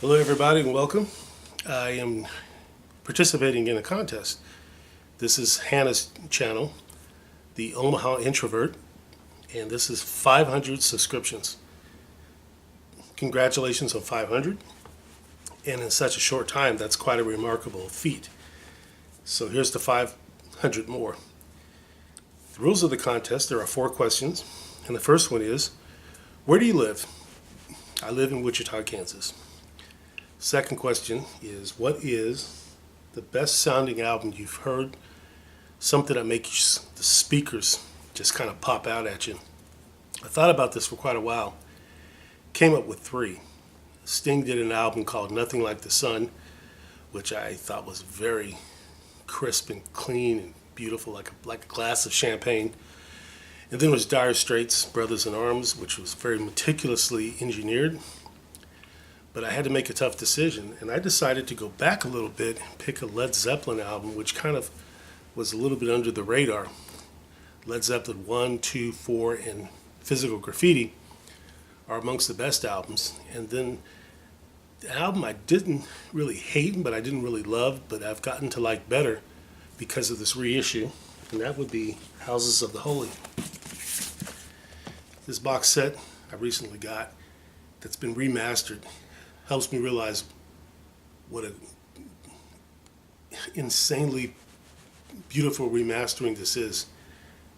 Hello, everybody, and welcome. I am participating in a contest. This is Hanna's channel, the Omaha Introvert, and this is 500 subscriptions. Congratulations on 500, and in such a short time, that's quite a remarkable feat. So here's the 500 more. The rules of the contest, there are 4 questions, and the first one is, where do you live? I live in Wichita, Kansas. Second question is, what is the best sounding album you've heard? Something that makes the speakers just kind of pop out at you. I thought about this for quite a while. Came up with 3. Sting did an album called Nothing Like the Sun, which I thought was very crisp and clean and beautiful, like a glass of champagne. And then was Dire Straits' Brothers in Arms, which was very meticulously engineered. But I had to make a tough decision, and I decided to go back a little bit and pick a Led Zeppelin album, which kind of was a little bit under the radar. Led Zeppelin 1, 2, 4, and Physical Graffiti are amongst the best albums. And then the album I didn't really hate, but I didn't really love, but I've gotten to like better because of this reissue, and that would be Houses of the Holy. This box set I recently got that's been remastered helps me realize what an insanely beautiful remastering this is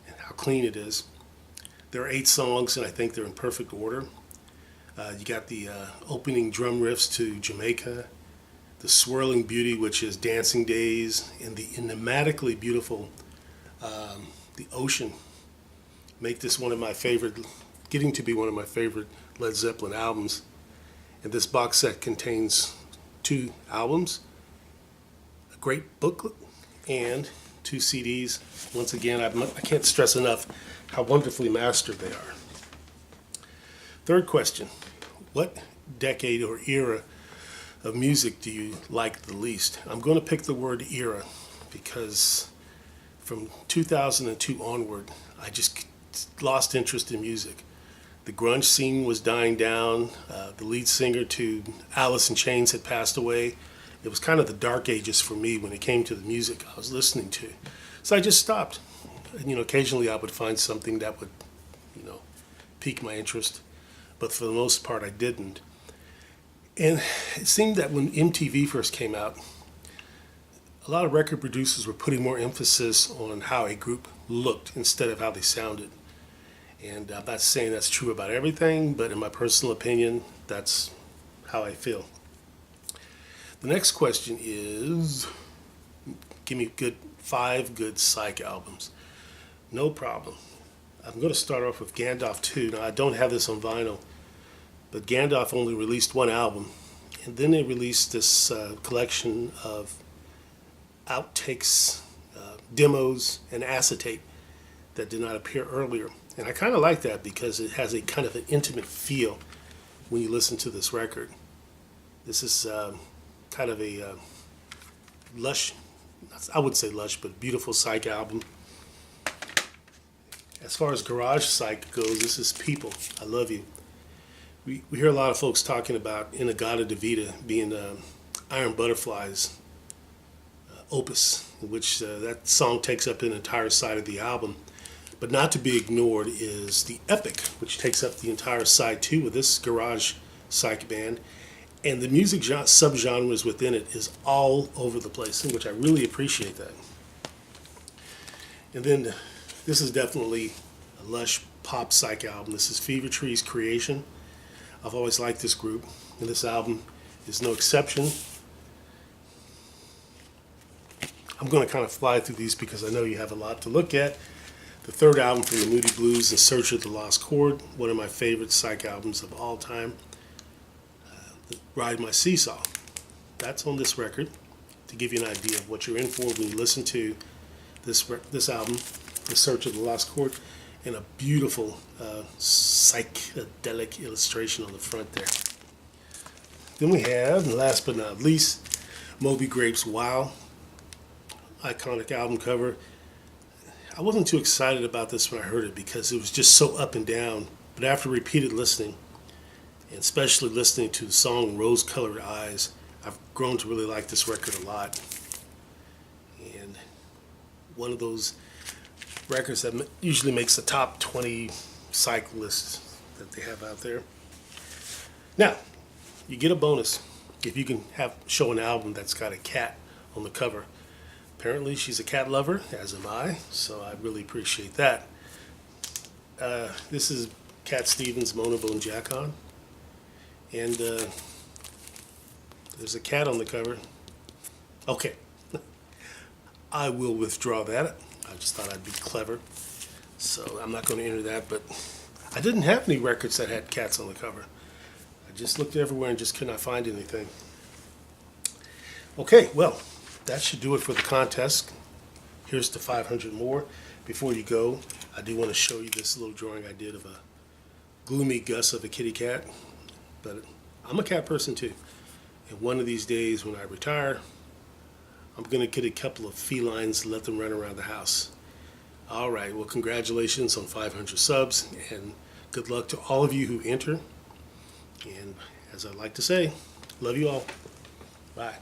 and how clean it is. There are 8 songs, and I think they're in perfect order. You got the opening drum riffs to Jamaica, the swirling beauty, which is Dancing Days, and the enigmatically beautiful The Ocean make this one of my favorite, getting to be one of my favorite Led Zeppelin albums. And this box set contains 2 albums, a great booklet, and 2 CDs. Once again, I can't stress enough how wonderfully mastered they are. Third question, what decade or era of music do you like the least? I'm going to pick the word era because from 2002 onward, I just lost interest in music. The grunge scene was dying down. The lead singer to Alice in Chains had passed away. It was kind of the dark ages for me when it came to the music I was listening to. So I just stopped. And, occasionally I would find something that would, pique my interest. But for the most part, I didn't. And it seemed that when MTV first came out, a lot of record producers were putting more emphasis on how a group looked instead of how they sounded. And I'm not saying that's true about everything, but in my personal opinion, that's how I feel. The next question is, give me 5 good psych albums. No problem. I'm going to start off with Gandalf 2. Now, I don't have this on vinyl, but Gandalf only released 1 album. And then they released this collection of outtakes, demos, and acetate that did not appear earlier. And I kind of like that because it has a kind of an intimate feel when you listen to this record. This is kind of a lush, I wouldn't say lush, but beautiful psych album. As far as garage psych goes, this is People, I Love You. We hear a lot of folks talking about In-A-Gadda-Da-Vida being Iron Butterfly's opus, in which that song takes up an entire side of the album. But not to be ignored is the Epic, which takes up the entire side too with this garage psych band. And the music subgenres within it is all over the place, in which I really appreciate that. And then this is definitely a lush pop psych album. This is Fever Tree's Creation. I've always liked this group, and this album is no exception. I'm going to kind of fly through these because I know you have a lot to look at. The third album from the Moody Blues, In Search of the Lost Chord, one of my favorite psych albums of all time. Ride My Seesaw. That's on this record, to give you an idea of what you're in for when you listen to this album, In Search of the Lost Chord, and a beautiful psychedelic illustration on the front there. Then we have, and last but not least, Moby Grapes' Wow. Iconic album cover. I wasn't too excited about this when I heard it because it was just so up and down. But after repeated listening, and especially listening to the song Rose Colored Eyes, I've grown to really like this record a lot. And one of those records that usually makes the top 20 psych lists that they have out there. Now, you get a bonus if you can show an album that's got a cat on the cover. Apparently she's a cat lover, as am I, so I really appreciate that. This is Cat Stevens' Mona Bone Jack-On, and there's a cat on the cover. Okay, I will withdraw that. I just thought I'd be clever, so I'm not going to enter that, but I didn't have any records that had cats on the cover. I just looked everywhere and just could not find anything. Okay, well, that should do it for the contest. Here's the 500 more. Before you go, I do want to show you this little drawing I did of a gloomy Gus of a kitty cat. But I'm a cat person too. And one of these days when I retire, I'm going to get a couple of felines and let them run around the house. All right, well, congratulations on 500 subs, and good luck to all of you who enter. And as I like to say, love you all. Bye.